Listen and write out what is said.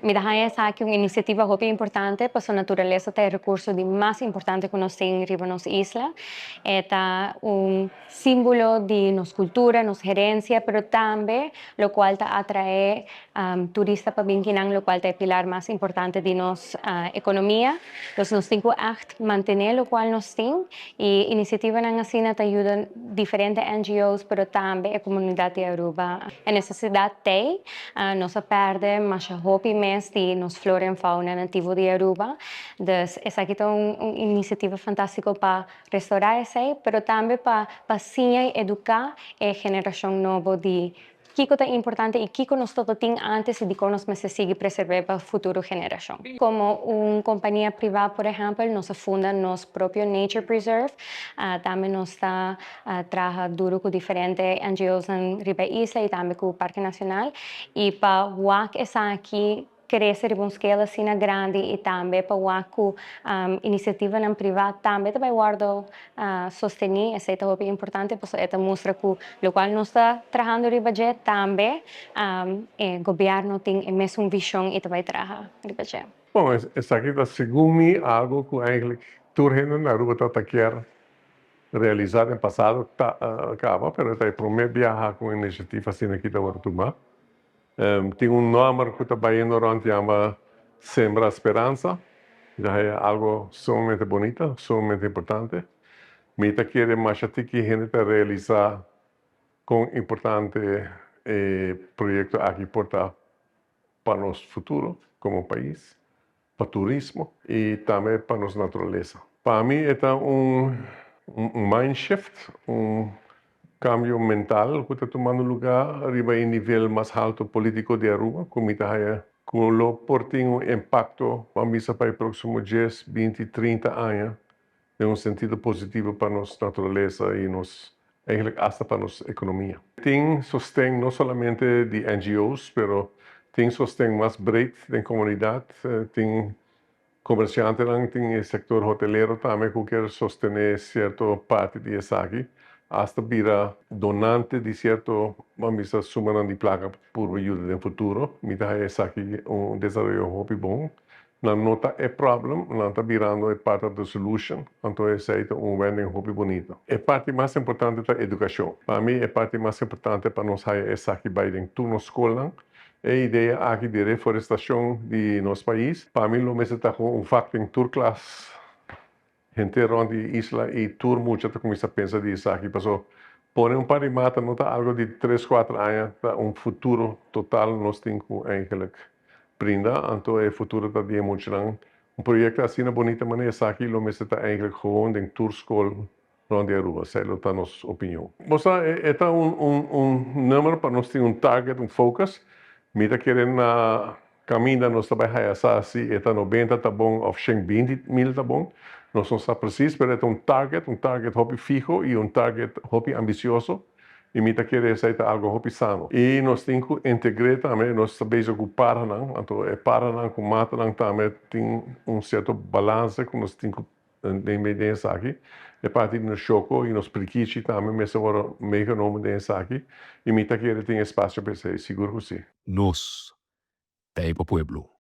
Midahaya sa akin yung inisiativa hopi importante pa sa naturaleza tayo recurso di mas importante que nos tem riba nos isla. Eta un símbolo de nos cultura, nos gerencia, pero también lo cual ta atrae turista pa binkinang lo cual ta pilar más importante de nos economía. Nos tengo acht mantener lo cual nos tem y iniciativa ng asina ta ayudan diferentes NGOs pero también a comunidad de Aruba. A necesidad te nos perde mas hopi mes de nos flora e fauna nativo de Aruba. Dus es aquí una iniciativa fantástica para restaurar ese, pero también para enseñar y educar a generación nueva de Kiko é importante e Kiko nos todo tem antes e de como nos se sigue preservar para a futura geração. Como uma companhia privada, por exemplo, nós funda nosso próprio Nature Preserve, também nós está trabalhando duro com diferentes NGOs em Riba Isla e também com o Parque Nacional e para o que está aqui crescer em uma escala assim grande e também para o iniciativa na privada também vai guardo sostener essa é muito importante porque esta mostra que o qual nós está trabalhando em budget também o governo tem a mesma visão e vai trabalhar em budget. Bom, essa aqui está segundo mim algo que eigenlijk turhen na Aruba está quer realizar em passado acaba, pero está primeiro viajar com iniciativa assim aqui da Wartuma. Tem nome que está indo around chama Sembra Esperança. Já é algo sumamente bonito, sumamente importante. Mita quer mais que gente realizar com importante projeto aqui para nosso futuro como país, para turismo e também para nossa natureza. Para mim é mind shift, cambio mental que está tomando lugar arriba em nível mais alto político de Aruba, como está que lo porta um impacto para mim para os próximos 10, 20, 30 anos em um sentido positivo para nossa natureza e eigenlijk até para nossa economia. Tem sustento não somente de NGOs, pero tem sustento mais breed da comunidade, tem comerciantes, tem o setor hoteleiro também que quer sostener certa parte de essa aqui, até virar donante de certo, vamos dizer, suma de placa por ajuda no futuro. Mita essa aqui desenvolvimento muito bom. Não nota é problema, não está virando é parte da solution, então esse é wending muito bonito. A parte mais importante é a educação. Para mim, a parte mais importante para nós é essa aqui vai em toda a escola. A ideia aqui de reforestação de nosso país, para mim, o mesmo está com facto em tour class, gente onde isla e tour muito está começando a pensar disso aqui, passou. Porém, par de mata não está algo de 3, 4 anos, tá futuro total nós temos eigenlijk brinda, então é futuro está de muito lang. Projeto assim na bonita maneira, aqui o mesmo está eigenlijk gewoon em tour school onde Aruba, essa é a nossa opinião. Mas é número para nós ter target, focus. Mita querendo caminhar nós trabalhar assim, é 90 tá bom, ou 120 mil tá bom. Nós não sabemos preciso, mas é target hobby fijo e target hobby ambicioso. E mita querer ser algo hobby sano. E nós temos que integrar também, nós sabemos que Paraná, então é Paraná com Mataná também tem certo balanço que nós temos que medir aqui. É parte do choco e nos priquici também, mas agora meio nome desse aqui. E mita querer ter espaço para ser seguro que sim. Nos, Taipa Pueblo.